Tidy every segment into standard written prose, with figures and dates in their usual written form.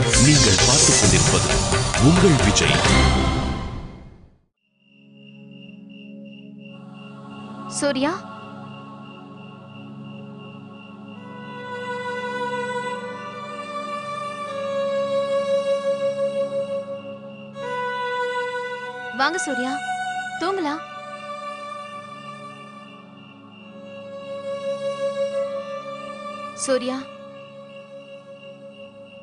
நீங்கள் பார்த்துக் கொண்டிருப்பது உங்கள் விஜய். சூர்யா, வாங்க சூர்யா, தூங்கலாம். சூர்யா,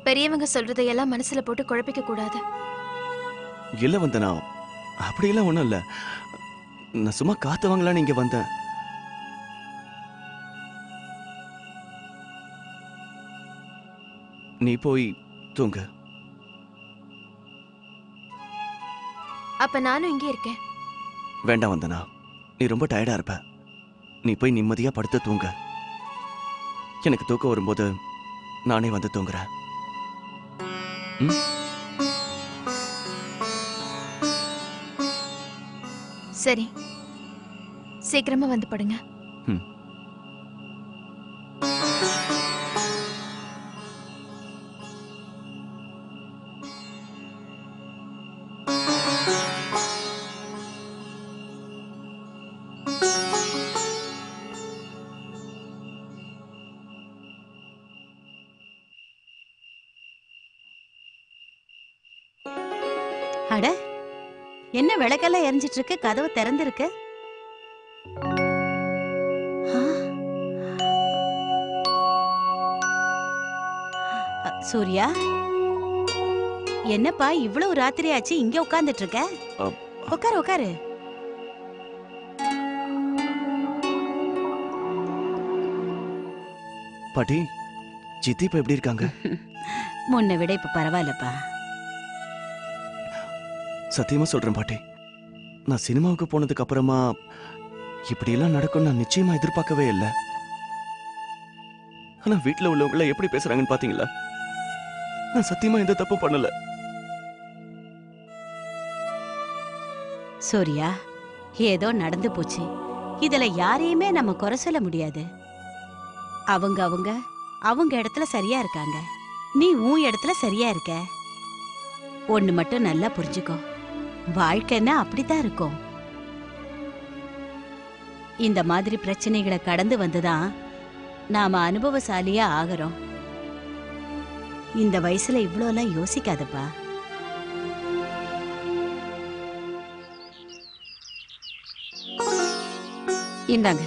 பெரியவங்க சொல்றதையெல்லாம் மனசுல போட்டு குழப்பிக்க கூடாது. இல்ல வந்தனா, அப்படியெல்லாம் ஒண்ணும் இல்ல. நான் சும்மா காத்து வாங்கலான்னு இங்க வந்தேன். நீ போய் தூங்க. அப்ப நானும் இங்கே இருக்கேன். வேண்டாம் வந்தனா, நீ ரொம்ப டயர்டா இருப்ப. நீ போய் நிம்மதியா படுத்து தூங்க. எனக்கு தூக்கம் வரும்போது நானே வந்து தூங்குறேன். சரி, சீக்கிரமா வந்து படுங்க. அட, என்ன விளக்கெல்லாம் எரிஞ்சிட்டு இருக்கு? கதவு திறந்திருக்கு. சூர்யா, என்னப்பா இவ்வளவு ராத்திரி ஆச்சு இங்க உட்கார்ந்துட்டு இருக்க? உட்காரு உட்காரு. பாட்டி, சித்தி இப்ப எப்படி இருக்காங்க? முன்ன விட இப்ப பரவாயில்லப்பா. சத்தியமா சொல்றேன் பாட்டி, நான் சினிமாவுக்கு போனதுக்கு அப்புறமா இப்படி எல்லாம் நடக்கும் நான் நிச்சயமா எதிர்பார்க்கவே இல்லை. ஆனா வீட்டுல உள்ளவங்க எப்படி பேசுறாங்கன்னு பாத்தீங்களா? நான் சத்தியமா எந்த தப்பு பண்ணல. சூர்யா, ஏதோ நடந்து போச்சு. இதுல யாரையுமே நம்ம குறை சொல்ல முடியாது. அவங்க அவங்க அவங்க இடத்துல சரியா இருக்காங்க. நீ உன் இடத்துல சரியா இருக்க. ஒண்ணு மட்டும் நல்லா புரிஞ்சுக்கோ, வாழ்க்கைன்னா அப்படித்தான் இருக்கும். இந்த மாதிரி பிரச்சனைகளை கடந்து வந்துதான் நாம அனுபவசாலியா ஆகிறோம். இந்த வயசுல இவ்வளோலாம் யோசிக்காதப்பா. இந்தாங்க.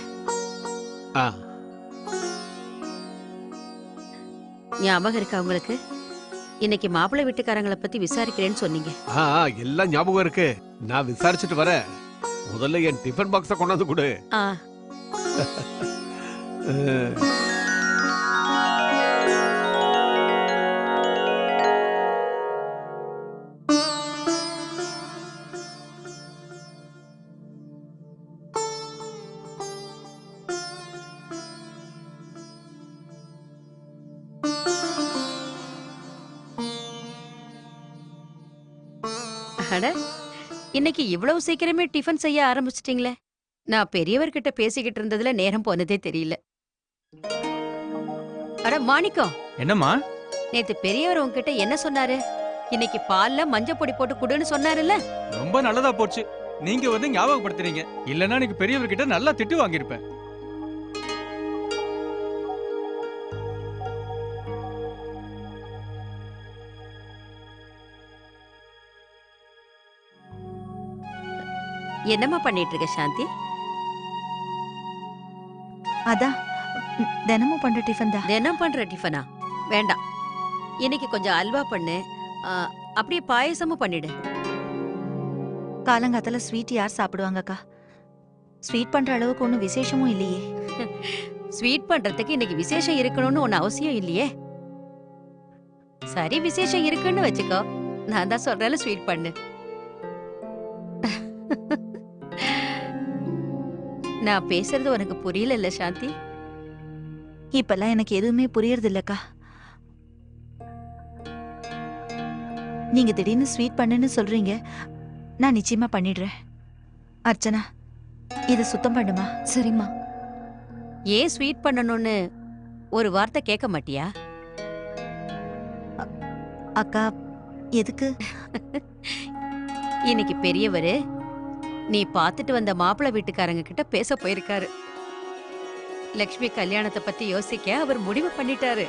ஞாபகம் இருக்கா உங்களுக்கு? இன்னைக்கு மாப்பிள்ளை வீட்டுக்காரங்களை பத்தி விசாரிக்கிறேன்னு சொன்னீங்க. எல்லாம் ஞாபகம் இருக்கு. நான் விசாரிச்சுட்டு வரேன். முதல்ல என் டிஃபன் பாக்ஸ கொண்டாந்து கொடு. இன்னைக்கு இவ்வளவு சீக்கிரமே டிஃபன் செய்ய ஆரம்பிச்சிட்டீங்களே. நான் பெரியவர்கிட்ட பேசிக்கிட்டு இருந்ததுல நேரம் போனதே தெரியல. அட மாணிக்கம், என்னம்மா? நேத்து பெரியவர் உங்ககிட்ட என்ன சொன்னாரு? இன்னைக்கு பால்ல மஞ்சள் பொடி போட்டு குடுன்னு சொன்னாருல்ல? ரொம்ப நல்லதா போச்சு. நீங்க வந்து ஞாபகப்படுத்துறீங்க. இல்லன்னா எனக்கு பெரியவர்கிட்ட நல்லா திட்டு வாங்கியிருப்பேன். என்னம்மா பண்ணிட்டு இருக்க சாந்தி? அதான் தினமும் பண்ற டிஃபன் தான். தினம் பண்ற டிஃபனா? வேண்டாம், இன்னைக்கு கொஞ்சம் அல்வா பண்ணு. அப்படியே பாயசமும் பண்ணிடு. காலங்காத்தால ஸ்வீட் யார் சாப்பிடுவாங்கக்கா? ஸ்வீட் பண்ற அளவுக்கு ஒன்றும் விசேஷமும் இல்லையே. ஸ்வீட் பண்றதுக்கு இன்னைக்கு விசேஷம் இருக்கணும்னு ஒன்னு அவசியம் இல்லையே. சரி, விசேஷம் இருக்குன்னு வச்சுக்கோ. நான் தான் சொல்றேன், ஸ்வீட் பண்ணு. நான் பேசுறது உனக்கு புரியல இல்ல சாந்தி? இப்பெல்லாம் எனக்கு எதுவுமே புரியறது இல்லக்கா. நீங்க திடீர்னு ஸ்வீட் பண்ணுன்னு சொல்றீங்க. நான் நிச்சயமா பண்ணிடுறேன். அர்ச்சனா, இது சுத்தம் பண்ணுமா? சரிம்மா. ஏன் ஸ்வீட் பண்ணணும்னு ஒரு வார்த்தை கேட்க மாட்டியா? அக்கா எதுக்கு? இன்னைக்கு பெரியவரு நீ பார்த்துட்டு வந்த மாப்பிள்ளை வீட்டுக்காரங்க கிட்ட பேச போயிருக்காரு. லக்ஷ்மி கல்யாணத்தை பத்தி யோசிக்க அவர் முடிவு பண்ணிட்டாரு.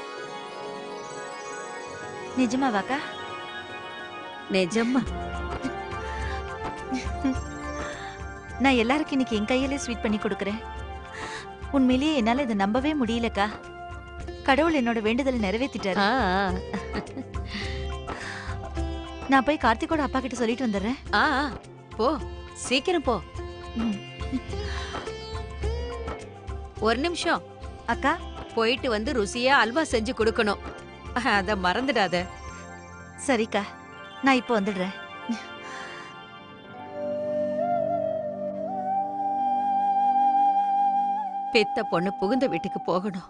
நிஜமாவாக்கா? நிஜமா? நான் எல்லாருக்கும் இன்னைக்கு என் கையிலே ஸ்வீட் பண்ணி கொடுக்கறேன். உண்மையிலேயே என்னால இதை நம்பவே முடியலக்கா. கடவுள் என்னோட வேண்டுதலை நிறைவேத்திட்டாரு. நான் போய் கார்த்திகோட அப்பா கிட்ட சொல்லிட்டு வந்துடுறேன். போ, சீக்கிரம் போ. ஒரு நிமிஷம் அக்கா, போயிட்டு வந்து ருசியா அல்வா செஞ்சு கொடுக்கணும். அத மறந்துடாத. சரிக்கா, நான் இப்போ வந்துடுறேன். பெத்த பொண்ணு புகுந்த வீட்டுக்கு போகணும்.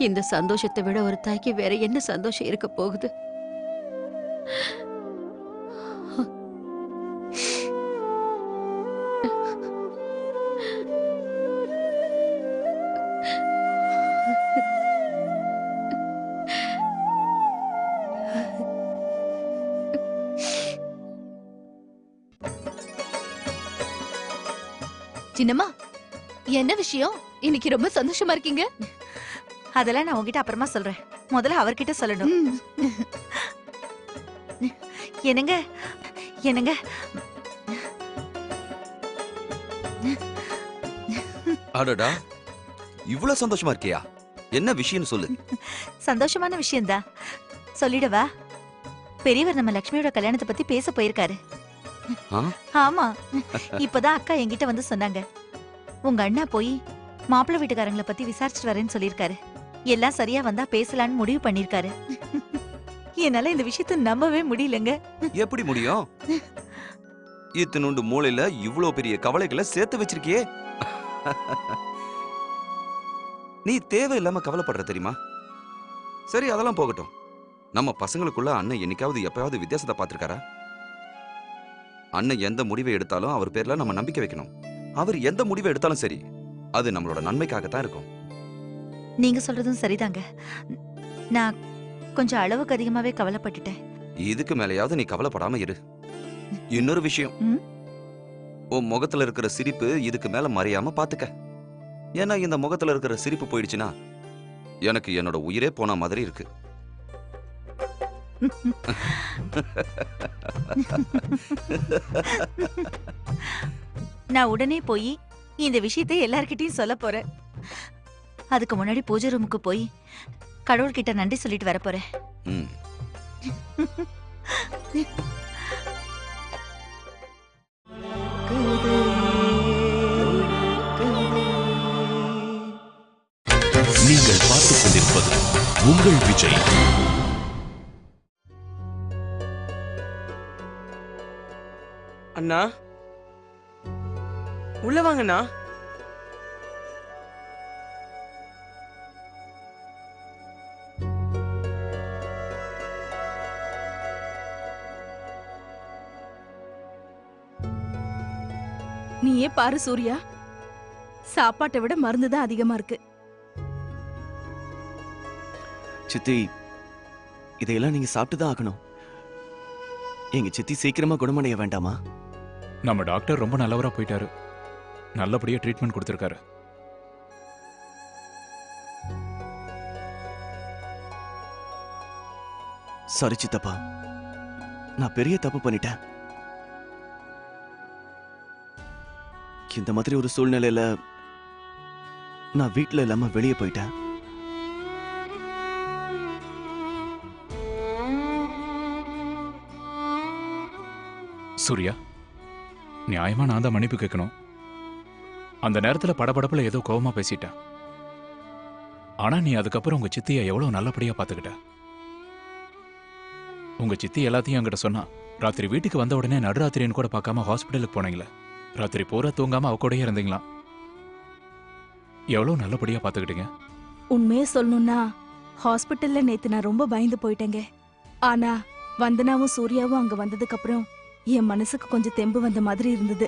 இந்த சந்தோஷத்தை விட ஒரு தாய்க்கு வேற என்ன சந்தோஷம் இருக்க போகுது? சின்னம்மா, என்ன விஷயம்? இன்னைக்கு ரொம்ப சந்தோஷமா இருக்கீங்க. அதெல்லாம் நான் உங்ககிட்ட அப்புறமா சொல்றேன். முதல்ல அவர்கிட்ட சொல்லணும். என்னங்க என்னங்க, அடடா, இவ்வளவு சந்தோஷமா இருக்கியா? என்ன விஷயம்னு சொல்லு. சந்தோஷமான விஷயம்தான். சொல்லிடவா? பெரியவர் நம்ம லக்ஷ்மியோட கல்யாணத்தை பத்தி பேச போயிருக்காரு. ஆமா, இப்பதான் அக்கா என்கிட்ட வந்து சொன்னாங்க. உங்க அண்ணா போய் மாப்பிள்ளை வீட்டுக்காரங்களை பத்தி விசாரிச்சுட்டு வரேன்னு சொல்லிருக்காரு. எல்லாம் சரியா வந்தா பேசலான்னு முடிவு பண்ணிருக்காரு. என்னால இந்த விஷயத்தை நம்பவே முடியலங்க. எப்படி முடியும்? இத்தனுண்டு மூளையில இவ்வளவு பெரிய கவலைகளை சேர்த்து வச்சிருக்கியே. நீ தேவையில்லாம கவலைப்படுற தெரியுமா? சரி, அதெல்லாம் போகட்டும். நம்ம பசங்களுக்குள்ள அண்ணன் என்னைக்காவது எப்பயாவது வித்தியாசத்தை பார்த்திருக்காரா? அண்ணன் எந்த முடிவை எடுத்தாலும் அவர் பேர்ல நம்ம நம்பிக்கை வைக்கணும். அவர் எந்த முடிவை எடுத்தாலும் சரி, அது நம்மளோட நன்மைக்காகத்தான் இருக்கும். நீங்க சொல்றதும் சரிதாங்க. நான் கொஞ்சம் அளவுக்கு அதிகமாவே கவலைப்பட்டுட்டேன். இதுக்கு மேலேயாவது நீ கவலைப்படாம இரு. இன்னொரு விஷயம், உன் முகத்துல இருக்கிற சிரிப்பு இதுக்கு மேல மறையாம பாத்துக்க. ஏன்னா இந்த முகத்துல இருக்கிற சிரிப்பு போயிடுச்சுன்னா எனக்கு என்னோட உயிரே போன மாதிரி இருக்கு. நான் உடனே போய் இந்த விஷயத்தை எல்லார்கிட்டயும் சொல்ல போறேன். அதுக்கு முன்னாடி பூஜை ரூமுக்கு போய் கடவுள்கிட்ட நன்றி சொல்லிட்டு வர போறேன். நீங்கள் பார்த்துக் கொண்டிருப்பது உங்கள் விஜய். அண்ணா, உள்ள வாங்கண்ணா. நீயே பாரு சூர்யா, சாப்பாட்டை விட மருந்து தான் அதிகமா இருக்கு. சித்தி, இதையெல்லாம் நீங்க சாப்பிட்டுதான் ஆகணும். எங்க சித்தி சீக்கிரமா குணமடைய வேண்டாமா? நம்ம டாக்டர் ரொம்ப நல்லவரா போயிட்டாரு. நல்லபடியா ட்ரீட்மெண்ட் கொடுத்திருக்காரு. சாரி சித்தப்பா, நான் பெரிய தப்பு பண்ணிட்டேன். இந்த மாதிரி ஒரு சூழ்நிலையில நான் வீட்டுல இல்லாம வெளியே போயிட்டேன். சூர்யா, நியாயமா நான் தான் மன்னிப்பு கேட்கணும். அந்த நேரத்துல படபடப்புல ஏதோ கோவமா பேசிட்டேன். ஆனா நீ அதுக்கப்புறம் உங்க சித்தியை எவ்வளவு நல்லபடியா பாத்துக்கிட்ட. உங்க சித்தி எல்லாத்தையும் என்கிட்ட சொன்னா. ராத்திரி வீட்டுக்கு வந்த உடனே நடுராத்திரின்னு கூட பார்க்காம ஹாஸ்பிட்டலுக்கு போனீங்களே. ராத்திரி பூரா தூங்காம அவ கூடயே இருந்தீங்களா? எவ்வளவு நல்லபடியா பாத்துக்கிட்டீங்க. உண்மையே சொல்லணும்னா ஹாஸ்பிட்டல்ல நேத்து நான் ரொம்ப பயந்து போயிட்டேங்க. ஆனா வந்தனாவும் சூர்யாவும் அங்க வந்ததுக்கு அப்புறம் என் மனசுக்கு கொஞ்சம் தெம்பு வந்த மாதிரி இருந்தது.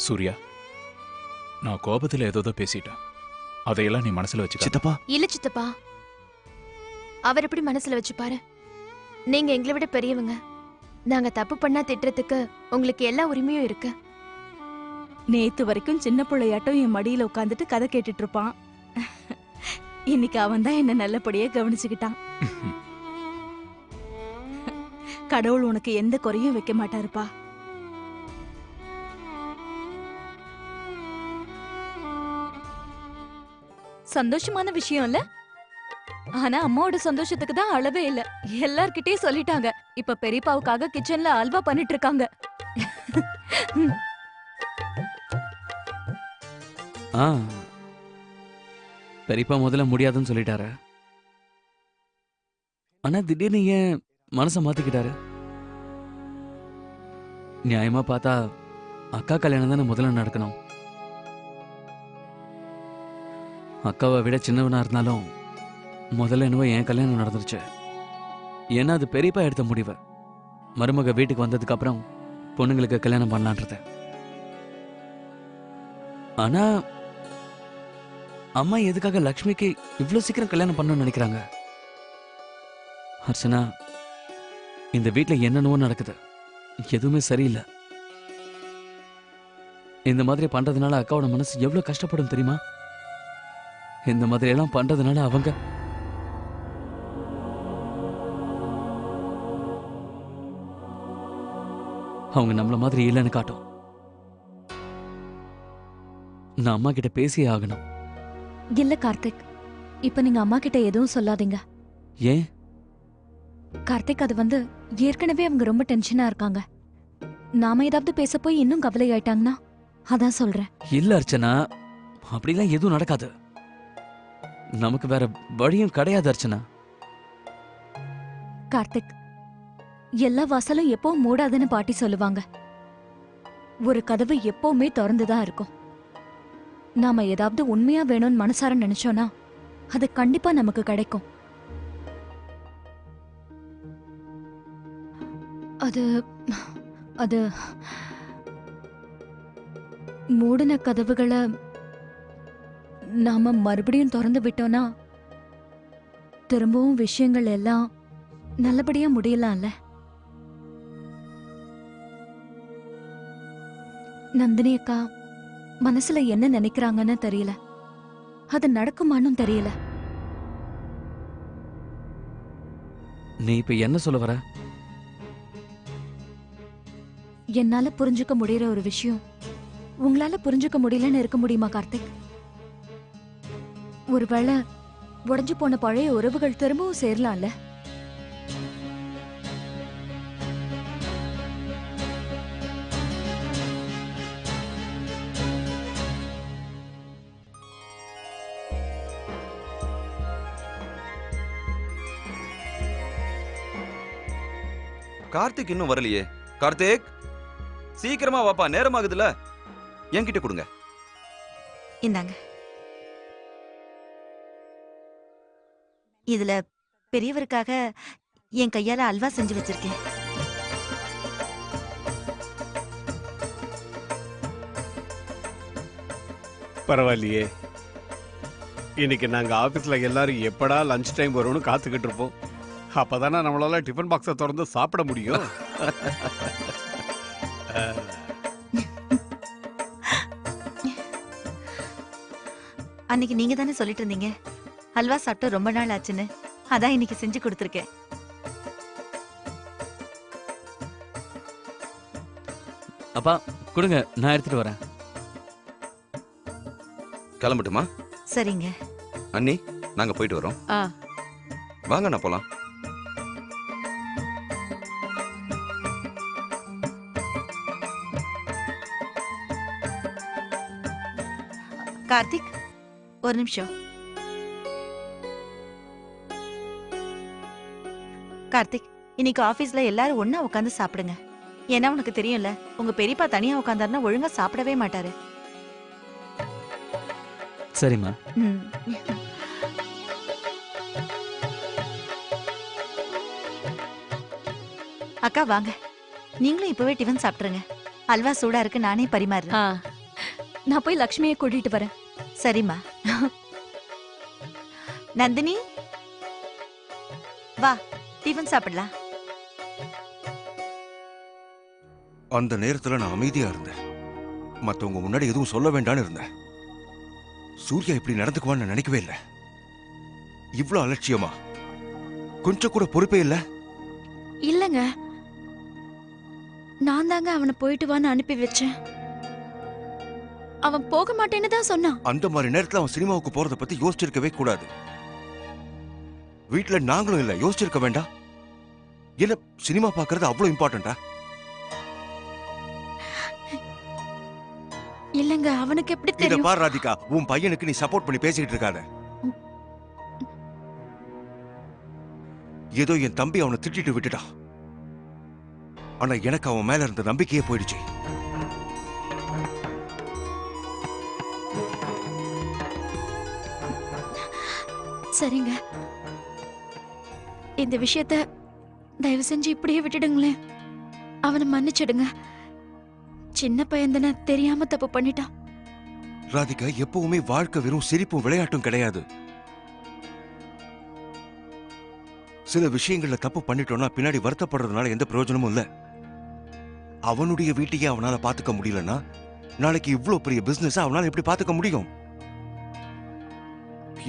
சூர்யா, நான் கோபத்துல ஏதோ பேசிட்டேன். அதையெல்லாம் நீ மனசுல வச்சுக்க. சித்தப்பா, இல்ல சித்தப்பா, அவர் எப்படி மனசுல வச்சுப்பாரு? நீங்க எங்களை விட பெரியவங்க. நாங்க தப்பு பண்ணா திட்டுறதுக்கு உங்களுக்கு எல்லா உரிமையும் இருக்கு. நேத்து வரைக்கும் சின்ன பிள்ளையாட்டம் என் மடியில உட்காந்துட்டு கதை கேட்டுட்டு இருப்பான். இன்னைக்கு அவன் தான் என்ன நல்லபடியா கவனிச்சுக்கிட்டான். கடவுள் உனக்கு எந்த குறையும் வைக்க மாட்டாருப்பா. சந்தோஷமான விஷயம் இல்ல? ஆனா அம்மாவோட சந்தோஷத்துக்கு தான் அளவே இல்ல. எல்லார்கிட்டயும் சொல்லிட்டாங்க. இப்ப பெரியப்பாவுக்காக கிச்சன்ல அல்வா பண்ணிட்டு இருக்காங்க. பெரியப்பா முதல்ல முடியாதுன்னு சொல்லிட்டாரு. ஆனா திடீர்னு ஏன் மனசை மாத்திக்கிட்டாரு? நியாயமா பார்த்தா அக்கா கல்யாணம் தானே முதல்ல நடக்கணும். அக்காவை விட சின்னவனா இருந்தாலும் முதல்ல என்னவோ என் கல்யாணம் நடந்துருச்சு. ஏன்னா அது பெரியப்பா எடுத்த முடிவு. மருமக வீட்டுக்கு வந்ததுக்கு அப்புறம் பொண்ணுங்களுக்கு கல்யாணம் பண்ணலான்றது. ஆனா அம்மா எதுக்காக லக்ஷ்மிக்கு இவ்வளவு சீக்கிரம் கல்யாணம் பண்ணணும்னு நினைக்கிறாங்க? அர்ச்சனா, இந்த வீட்டுல என்னென்னவோ நடக்குது. எதுவுமே சரியில்லை. இந்த மாதிரி பண்றதுனால அக்காவோட மனசு எவ்வளவு கஷ்டப்படும் தெரியுமா? இந்த மாதிரி எல்லாம் பண்றதுனால அவங்க நம்மள மாதிரி இல்லைன்னு காட்டும். நான் அம்மா கிட்ட பேசியே ஆகணும். இல்ல கார்த்திக், இப்ப நீங்க அம்மா கிட்ட எதுவும் சொல்லாதீங்க. ஏன் கார்த்திக், அது ஏற்கனவே அவங்க ரொம்ப டென்ஷனா இருக்காங்க. நாம ஏதாவது பேச போய் இன்னும் கவலை ஆயிட்டாங்கன்னா அதான் சொல்றேன். இல்ல அர்ச்சனா, அப்படிலாம் எதுவும் நடக்காது. நமக்கு வேற வழியும் கிடையாது அர்ச்சனா. கார்த்திக், எல்லா வாசலும் எப்பவும் மூடாதுன்னு பாட்டி சொல்லுவாங்க. ஒரு கதவு எப்பவுமே திறந்துதான் இருக்கும். நாம ஏதாவது உண்மையா வேணும்னு மனசார நினைச்சோம்னா அது கண்டிப்பா நமக்கு கிடைக்கும். அது அது மூடின கதவுகளை நாம மறுபடியும் திறந்து விட்டோம்னா திரும்பவும் விஷயங்கள் எல்லாம் நல்லபடியா முடியலாம்ல. நந்தினி அக்கா மனசுல என்ன நினைக்கிறாங்கன்னு தெரியல. அது நடக்குமான்னு தெரியல. நீ இப்ப என்ன சொல்ல வர? என்னால புரிஞ்சுக்க முடியற ஒரு விஷயம் உங்களால புரிஞ்சுக்க முடியலன்னு இருக்க முடியுமா கார்த்திக்? ஒருவேளை உடைஞ்சு போன பழைய உறவுகள் திரும்பவும் சேரலாம்ல? கார்த்திக் இன்னும் வரலையே. கார்த்திக், சீக்கிரமா வாப்பா, நேரம் ஆகுதுல. என்கிட்ட கொடுங்க. இந்தாங்க. இதுல பெரியவருக்காக என் கையால அல்வா செஞ்சு வச்சிருக்கேன். பரவாயில்லையே. இன்னைக்கு நாங்க ஆபீஸ்ல எல்லாரும் எப்படா லஞ்ச் டைம் வரும்னு காத்துக்கிட்டு இருப்போம். அப்பதானே நம்மளால டிஃபன் பாக்ஸை திறந்து சாப்பிட முடியும். அன்னைக்கு நீங்க தானே சொல்லிட்டு இருந்தீங்க அல்வா சாப்பிட்டு ரொம்ப நாள் ஆச்சுன்னு. அதான் இன்னைக்கு செஞ்சு கொடுத்துருக்கேன். அப்பா கொடுங்க, நான் எடுத்துட்டு வரேன். கிளம்பட்டுமா? சரிங்க. அண்ணி, நாங்க போயிட்டு வரோம். வாங்க, நான் போலாம். கார்த்திக், ஒரு நிமிஷம். கார்த்திக், இன்னைக்கு ஆபீஸ்ல எல்லாரும் ஒண்ணா உட்காந்து சாப்பிடுங்க. ஏன்னா உனக்கு தெரியும்ல, உங்க பெரியப்பா தனியா உட்கார்ந்தாருன்னா ஒழுங்கா சாப்பிடவே மாட்டாரு. சரிம்மா. அக்கா வாங்க, நீங்களும் இப்பவே டிஃபன் சாப்பிட்டுருங்க. அல்வா சூடா இருக்கு, நானே பரிமாறுறேன். நான் போய் லக்ஷ்மியை கூட்டிட்டு வரேன். சரிம்மா. நந்தினி, வா டிஃபன் சாப்பிடலாம். அந்த நேரத்துல நான் அமைதியா இருந்தேன். மத்தவங்க முன்னாடி எதுவும் சொல்ல வேண்டாம்னு இருந்தேன். சூர்யா இப்படி நடந்துக்குவான்னு நினைக்கவே இல்லை. இவ்ளோ அலட்சியமா, கொஞ்சம் கூட பொறுப்பே இல்ல. இல்லங்க, நான் தாங்க அவனை போயிட்டு வான்னு அனுப்பி வச்சேன். அவன் போக மாட்டேன்னு தான் சொன்னான். அந்த மாதிரி நேரத்துல அவன் சினிமாவுக்கு போறத பத்தி யோசிச்சிருக்கவே கூடாது. வீட்டுல நாங்களும் இல்ல, யோசிச்சிருக்க வேண்டாம். என்ன சினிமா பாக்குறது அவ்வளவு இம்பார்ட்டண்டா? இல்லங்க, அவனுக்கு எப்படி இத தெரியும்? பார் ராதிகா, உன் பையனுக்கு நீ சப்போர்ட் பண்ணி பேசிக்கிட்டு இருக்காத. ஏதோ என் தம்பி அவனை திட்டிட்டு விட்டுட்டான். ஆனா எனக்கு அவன் மேல இருந்த நம்பிக்கையே போயிடுச்சு. சரிங்க, இந்த விஷயத்த தயவு செஞ்சு இப்படியே விட்டுடுங்களேன். அவனை மன்னிச்சிடுங்க. சின்ன பையன் தானே, தெரியாம தப்பு பண்ணிட்டான். ராதிகா, எப்பவுமே வாழ்க்கை வெறும் சிரிப்பும் விளையாட்டும் கிடையாது. சில விஷயங்கள்ல தப்பு பண்ணிட்டோம்னா பின்னாடி வருத்தப்படுறதுனால எந்த பிரயோஜனமும் இல்ல. அவனுடைய வீட்டையே அவனால பாத்துக்க முடியலன்னா நாளைக்கு இவ்வளவு பெரிய பிசினஸ் அவனால எப்படி பாத்துக்க முடியும்?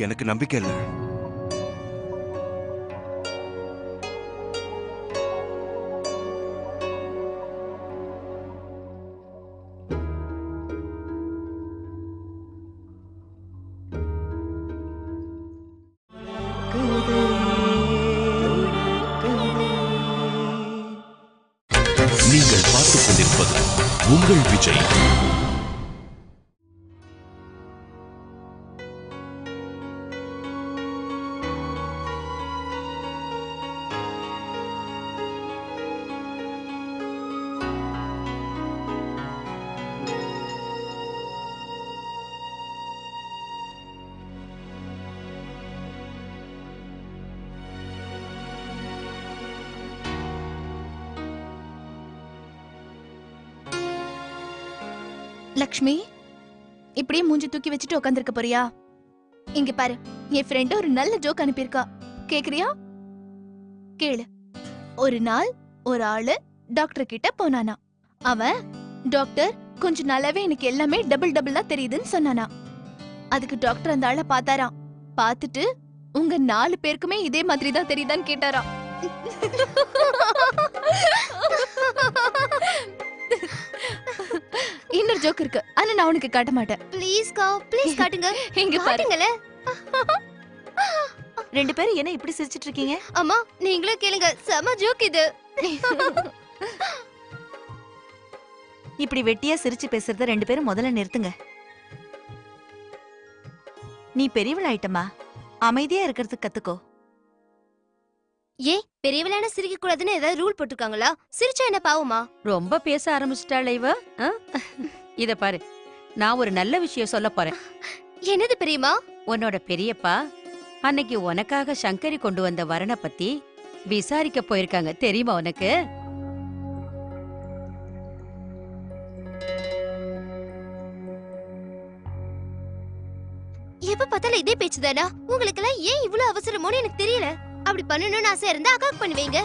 எனக்கு நம்பிக்கை இல்லை. நீங்கள் பார்த்துக் கொண்டிருப்பது உங்கள் விஜய். லக்ஷ்மி, இப்படியே மூஞ்சி தூக்கி வச்சுட்டு உட்காந்துருக்க போறியா? இங்க பாரு, என் ஃப்ரெண்ட் ஒரு நல்ல ஜோக் அனுப்பியிருக்கா. கேக்குறியா? கேளு. ஒரு நாள் ஒரு ஆளு டாக்டர் கிட்ட போனானா. அவன், டாக்டர் கொஞ்சம் நல்லாவே எனக்கு எல்லாமே டபுள் டபுளா தெரியுதுன்னு சொன்னானா. அதுக்கு டாக்டர் அந்த ஆளை பார்த்தாராம். பார்த்துட்டு, உங்க 4 பேருக்குமே இதே மாதிரி தான் தெரியுதான்னு கேட்டாராம். இன்னொரு ஜோக் இருக்கு, ஆனா நான் உனக்கு காட்ட மாட்டேன். ப்ளீஸ் கா, ப்ளீஸ் காட்டுங்க. இங்க பாருங்களே. 2 பேரும் என்ன இப்படி சிரிச்சிட்டு இருக்கீங்க? அம்மா, நீங்களும் கேளுங்க, செம ஜோக் இது. இப்படி வெட்டியா சிரிச்சு பேசுறத 2 பேரும் முதல்ல நிறுத்துங்க. நீ பெரியவளாயிட்டமா, அமைதியா இருக்கிறதுக்கு கத்துக்கோ. ஏன் பெரியவளான சிரிக்க கூடாதுன்னு ஏதாவது ரூல் போட்டுருக்காங்களா? சிரிச்சா என்ன பாவமா? ரொம்ப பேச ஆரம்பிச்சிட்டாளே இவ. இத பாரு, நான் ஒரு நல்ல விஷயம் சொல்ல போறேன். என்னது பெரியம்மா? உன்னோட பெரியப்பா அன்னைக்கு உனக்காக சங்கரி கொண்டு வந்த வரனை பத்தி விசாரிக்க போயிருக்காங்க, தெரியுமா உனக்கு? எப்ப பார்த்தாலும் இதே பேச்சுதானா? உங்களுக்கு எல்லாம் ஏன் இவ்வளவு அவசரமோன்னு எனக்கு தெரியல. அப்படி பண்ணணும்னு ஆசை இருந்தா அக்காக்கு பண்ணுவீங்க.